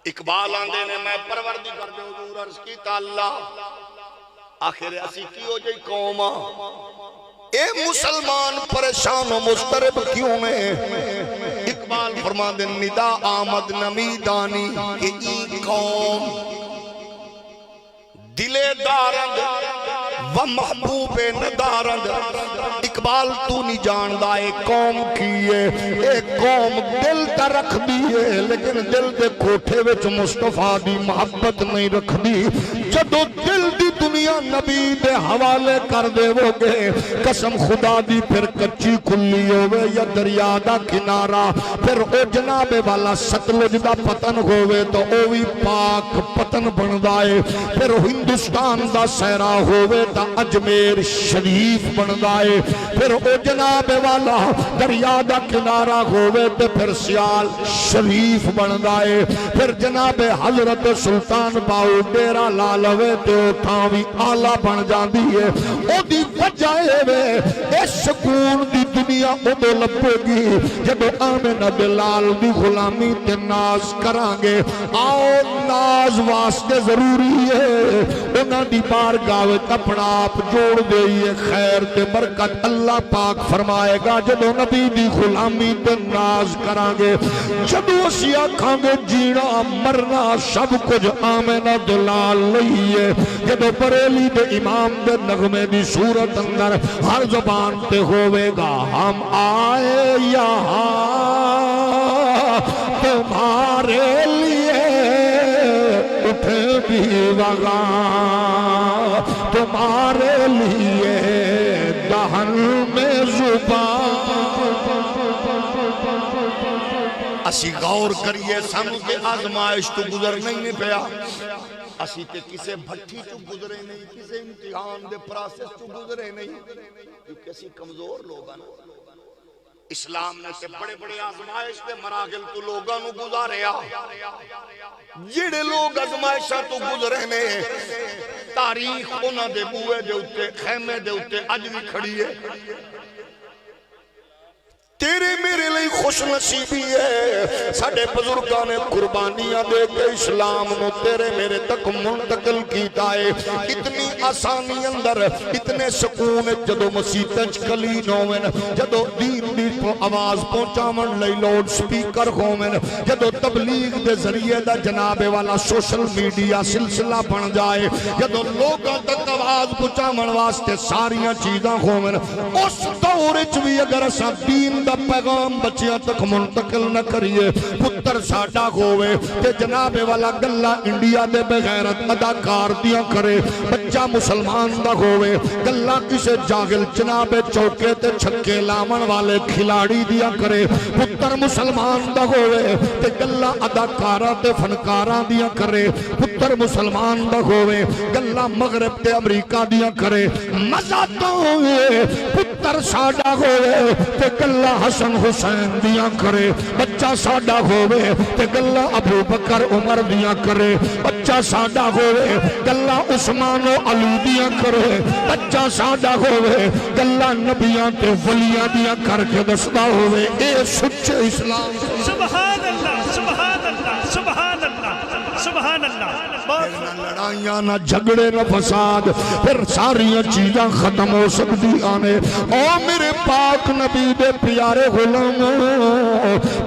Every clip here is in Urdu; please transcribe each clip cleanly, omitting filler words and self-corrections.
اقبال آندے نے میں پروردگار دے حضور عرض کیتا اللہ آخر اسی کی ہو جائی قوم اے مسلمان پریشان و مضطرب کیوں میں اقبال فرما دے ندا آمد نمیدانی کہ ای قوم دلے دارند و محبوب ندارند اقبال تو نہیں جاندہ اے قوم کیے اے قوم دل تا رکھ دیئے لیکن دل دے کوٹھے وچ مصطفیٰ دی محبت نہیں رکھ دی جدو دل دی دنیا نبی دے حوالے کر دے وہ گے قسم خدا دی پھر کچی کھلی ہوئے یا دریا دا کنارہ پھر او جناب والا ستلج دا پتن ہوئے تو او بھی پاک پتن بندائے پھر ہندوستان دا سہرا ہوئے تا اجمیر شریف بندائے پھر او جناب والا دریا دا کنارہ ہوئے تو پھر سیال شریف بندائے پھر جناب حضرت سلطان باؤ ڈیرہ لالوے تو تھاوی آلہ بن جان دیئے او دی وجہ وے اے سکون دی دنیا او دو لپے گی جب آمنہ دلال دی غلامی تے ناز کرانگے آؤ ناز واسطے ضروری ہے انہاں دی بارگاہ اپنا آپ جوڑ دئیے خیر تے برکت اللہ پاک فرمائے گا جدو نبی دی غلامی تے ناز کرانگے جدو اسی آکھانگے جینا مرنا سب کچھ آمنہ دلال لئیے جدو بریلی دے امام دے نغمے دی صورت اندر ہر زبان تے ہوئے گا ہم آئے یہاں تمہارے لیے اٹھے بھی وغاں تمہارے لیے دہن میں زبان اسی غور کریے سانو تے آزمائش تو گزر نہیں پیا اسی تے کسے بھٹی تو گزرے نہیں کسے امتحان دے پراسس تو گزرے نہیں کیونکہ اسی کمزور لوگاں اسلام نے تے بڑے بڑے آزمائش دے مراحل تو لوگاں نو گزاریا جڑے لوگ آزمائشاں تو گزرے نے تاریخ انہاں دے بوئے دے اتے خیمے دے اتے اج بھی کھڑی ہے تیرے میرے لئے خوش نصیبی ہے ساڑھے بزرگاں نے قربانیاں دے کے اسلام نو تیرے میرے تک منتقل کیتا ہے اتنی آسانی اندر اتنے سکون جدو مسیطنچ کلی نومن جدو دین دی آواز پہنچامن لئی لوڈ سپیکر ہومن جدو تبلیغ دے ذریعے دا جناب والا سوشل میڈیا سلسلہ بن جائے جدو لوگاں تک آواز پہنچامن واسطے ساریاں چیزاں ہومن اس دور بھی اگر اسا دین دا پیغام بچیاں تک منتقل نہ کریے پتر ساڑھا ہوئے تے جناب والا گلہ انڈیا دے بغیرت اداکار دیا کرے بچہ مسلمان دا ہوئے گلہ کسے جاگل جناب چوکے تے چھکے لامن والے کھلاڑی دیا کرے پتر مسلمان دا ہوئے تے گلہ اداکارہ تے فنکارہ دیا کرے پتر مسلمان دا ہوئے گلہ مغرب تے امریکہ دیا کرے مزہ تو ہوئے پتر ساڑھا ہوئے تے گلہ حسن حسین دیا کرے بچہ ساڑھا ہوئے تے گلہ ابو بکر عمر دیا کرے بچہ ساڑھا ہوئے گلہ عثمان و علی دیا کرے بچہ ساڑھا ہوئے گلہ نبیاں تے ولیاں دیا کر کے دستا ہوئے اے سچے اسلام سبحان اللہ سبحان اللہ سبحان اللہ سبحان اللہ نہ لڑائیاں نہ جھگڑے نہ فساد پھر ساریاں چیزاں ختم ہو سکتی آنے او میرے پاک نبی دے پیارے غلام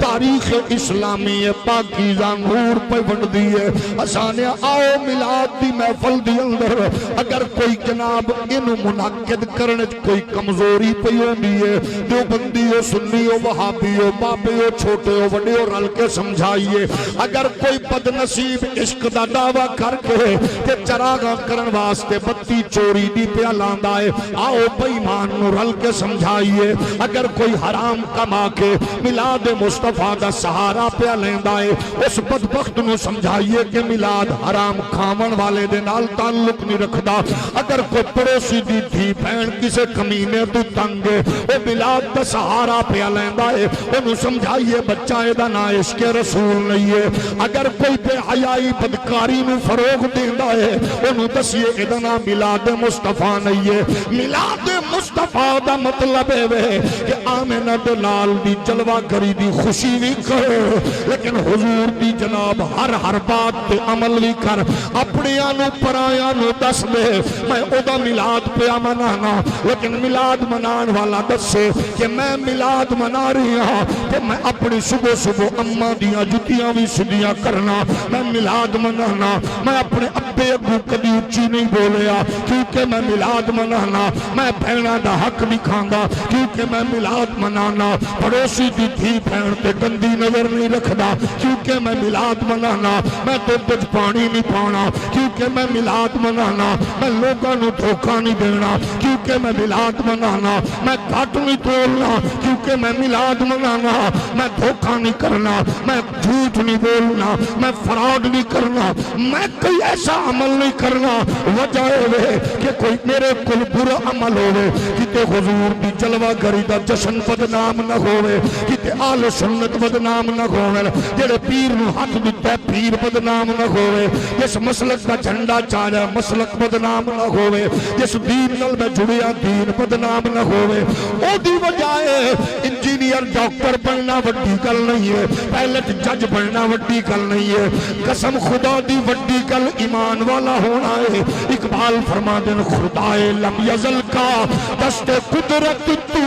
تاریخ اسلامی پاکیزہ نور پہ بڑھ دیئے اسانے آؤ ملاد دی محفل دی اندر اگر کوئی جناب انو منعقد کرنے کوئی کمزوری پہ ہو دیئے جو بندی ہو سنی ہو وہابی ہو بابے ہو چھوٹے ہو بڑے ہو رل کے سمجھائیے اگر کوئی بد نصیب عشق دا دعویٰ کر کے کہ چراغاں کرن واسطے بتی چوری دی پیا لاندہ ہے آؤ بیمان نو رل کے سمجھائیے اگر کوئی حرام کما کے ملاد مصطفیٰ دا سہارا پیا لیندہ ہے اس بدبخت نو سمجھائیے کہ ملاد حرام کھامن والے دے نال تعلق نہیں رکھدا اگر کوئی پڑوسی دی تھی بہن کسے کمینے تو تنگے وہ ملاد دا سہارا پیا لیندہ ہے انہوں سمجھائیے بچہ دا نا عشق رسول نہیں ہے اگر کوئی بے حیائی بدکاری نو فروغ دیندہ ہے انہوں دسیے ادنا ملاد مصطفیٰ نہیں ہے ملاد مصطفیٰ مصطفیٰ دا مطلب ہے کہ آمنہ دے نال دی جلوہ گری دی خوشی بھی کر، لیکن حضور دی جناب ہر بات تے عمل بھی کر، اپنی آنو پرایاں نو دس دے میں او دا ملاد پہ منانا، لیکن ملاد منان والا دسے کہ میں ملاد منا رہی ہاں کہ میں اپنی صبح اماں دیاں جتیاں بھی سدیاں کرنا، میں ملاد منانا، میں اپنے ابے ابو کبھی اچھی نہیں بولیا کیونکہ میں ملاد منانا، میں بہناں دا حق نہیں کھانگا کیونکہ میں ملاد منانا، پڑوسی دی دھی بہن تے گندی نظر نہیں رکھدا کیونکہ میں ملاد منانا، میں دودھ پانی نہیں پانا کیونکہ میں ملاد منانا، میں لوگاں نو دھوکا نہیں دینا کیونکہ میں ملاد منانا، میں کٹ نہیں تولنا کیونکہ میں ملاد منانا، میں دھوکا نہیں کرنا، میں جھوٹ نہیں بولنا، میں فراڈ نہیں کرنا، میں کوئی ایسا عمل نہیں کرنا وجہ ہے کہ کوئی میرے کل برا عمل ہوئے کتے حضور دی جلوہ گری دا جشن بدنام نہ ہوئے، کتے آل سنت بدنام نہ ہوئے، جڑے پیر نو ہاتھ دیتا ہے پیر بدنام نہ ہوئے، جس مسلک دا جھنڈا چاہیا مسلک بدنام نہ ہوئے، جس دین نل میں جڑیا دین بدنام نہ ہوئے، او دی وجہ ہے انجینئر ڈاکٹر بننا وڈی گل نہیں ہے، پائلٹ جج بننا وڈی گل نہیں ہے، قسم خدا دی وڈی گل ایمان والا ہونا ہے۔ اقبال فرما دین خدائے لم یزل کا دست قدرت تو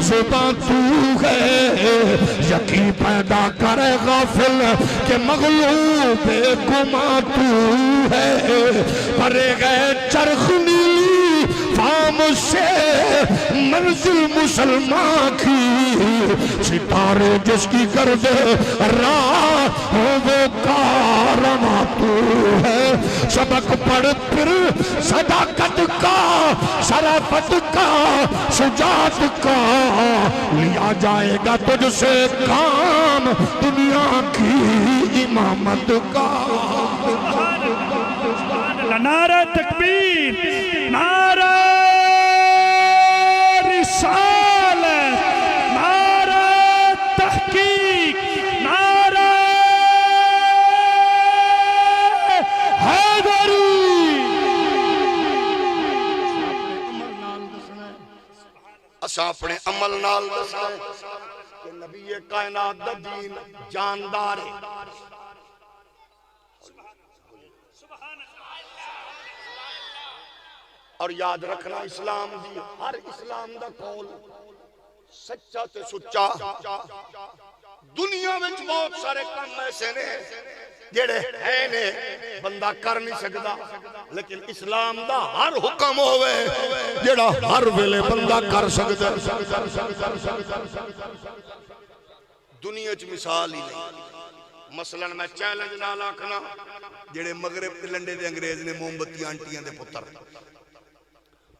زباں تو ہے، یقین پیدا کرے غافل کہ مغلوب گماں تو ہے، پرے گئے چرخ نیلی فام سے منزل مسلمان کی، ستارے جس کی گرد راہ ہو وہ کارواں تو ہے، سبق پڑھ پھر صداقت کا شرافت کا شجاعت کا، لیا جائے گا تجھ سے کام دنیا کی امامت کا۔ نعرہ تکبیر، نعرہ رسالت، نعرہ تحقیق، نعرہ حیدری۔ اسا اپنے عمل نال دسنا کہ نبی کائنات دا دین جاندار ہے، اور یاد رکھنا اسلام دی ہر اسلام دا قول سچا تے سچا۔ دنیا میں بہت سارے کام ایسے نے جڑے ہے نے بندہ کر نہیں سکتا، لیکن اسلام دا ہر حکم ہوئے جڑا ہر ویلے بندہ کر سکتا۔ دنیا چ مثال ہی نہیں، مثلا میں چیلنج نہ آکھنا جڑے مغرب تے لنڈے دے انگریز نے موم بتی آنٹیاں دے پتر،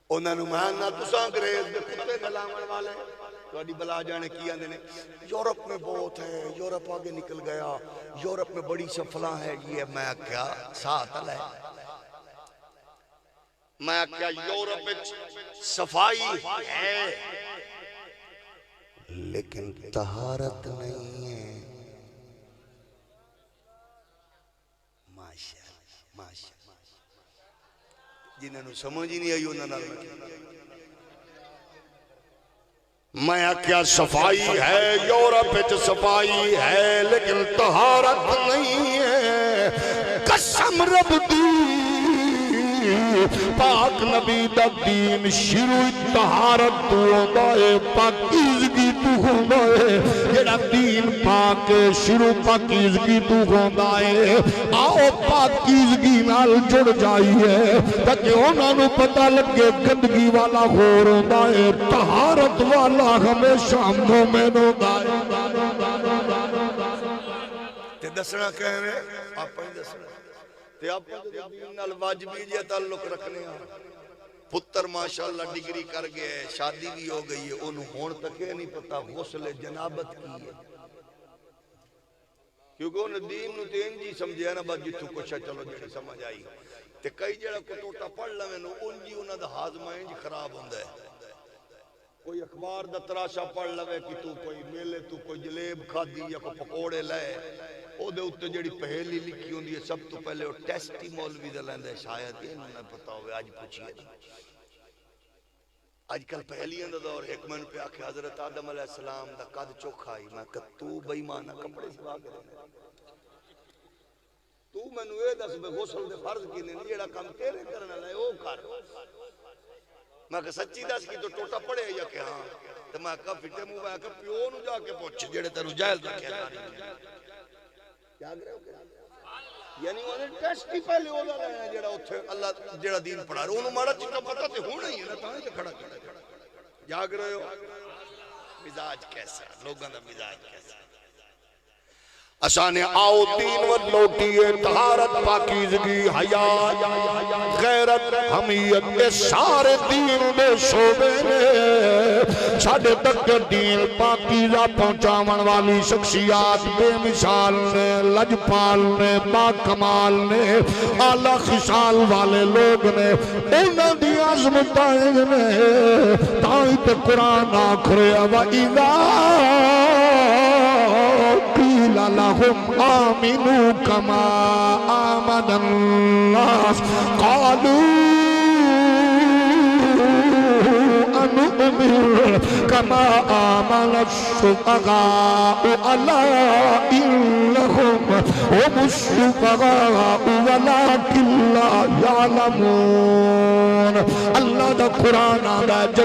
انہوں نے مہانا تسا انگریز دے کتے گلاون والے توڑی بلا جانے کی آندے نے یورپ میں بہت ہے، یورپ آگے نکل گیا، یورپ میں بڑی سفلاں ہے، یہ میں کیا ساتھ ہے، میں کیا یورپ میں صفائی ہے لیکن طہارت نہیں ہے۔ ماشاءاللہ جنہوں نے سمجھ ہی نہیں آئی انہوں نے میں کیا صفائی ہے، یورپ میں صفائی ہے لیکن طہارت نہیں ہے۔ قسم رب دی پاک نبی دا دین شروع طہارت تو ہوتا ہے، پاکیزگی تو ہوتا ہے، جڑا دین پاک شروع پاکیزگی تو ہوتا ہے۔ آؤ پاکیزگی نال جڑ جائیے تاکہ انہوں نے پتہ لگے گندگی والا غور ہوتا ہے، طہارت والا ہمیشہ مومن ہوتا ہے۔ تے دسنا کہہ رہے آپ ہی دسنا تے آپ دین نال واجبی جے تعلق رکھنے ہیں۔ پتر ماشاءاللہ ڈگری کر گئے، شادی بھی ہو گئی ہے، انہوں ہون تک نہیں پتا غسل جنابت کی ہے، کیونکہ انہوں دین نو تین جی سمجھے نا بات جتو کچھ چلو جڑی سمجھ آئی تے کئی جڑا کو ٹوٹا پڑھ لویں نو ان جی انہاں دا ہاضمہ انج خراب ہوندا ہے۔ کوئی اخبار دا تراشا پڑھ لوے کہ تو کوئی میلے تو کوئی جلیب کھادی یا کوئی پکوڑے لائے، او دے اُتے جڑی پہلی لکھی ہوندی ہے سب تو پہلے وہ ٹیسٹی مولوی دا لیندا ہے، شاید انہوں نے پتہ ہوئے آج پوچھئے نا۔ اج کل پہلیاں دا دور ایک من پہ آکھے حضرت آدم علیہ السلام دا قد چوکھا ہی میں کہ تو بے ایمان کپڑے سوا کے رہنے تو مینوں اے دس میں غسل دے فرض کینے نہیں جیڑا کام تیرے کرنا لے او کر میں کہ سچی دس کی تو ٹوٹا پڑے یا کہ ہاں تو میں کہ فٹے منہ میں کہ پیو نو جا کے پوچھ جڑے تینوں جائز رکھیا کیا کرے ہو یعنی انہیں ٹیسٹ ہی پہلے ہو رہا ہے جڑا اتھے اللہ جڑا دین پڑھا رہا ہے انہوں مارا چکا پتہ تے ہونا ہی ہے نا تانے تے کھڑا جاگ رہے ہو مزاج کیسا لوگاں دا مزاج کیسا اشانے آؤ دین و لوٹیے طہارت پاکیزگی حیا غیرت حمیت کے سارے دین میں شعبے نے ساڑھے تک دین پاکیزہ پہنچاون والی شخصیات بے مثال نے لجپال نے باکمال نے اعلیٰ خصال والے لوگ نے انہاں دی عظمتائیں نے تائیں تے قرآن آکھرے وَإِذَا قِيلَ لَهُمْ آمِنُوا كَمَا آمَنَ النَّاسُ قَالُوا أَنُؤْمِنُ كَمَا آمَنَ السُّفَهَاءُ أَلَا إِنَّهُمْ هُمُ السُّفَهَاءُ وَلَكِنْ لَا يَعْلَمُونَ اللہ دا قرآن آدھا جب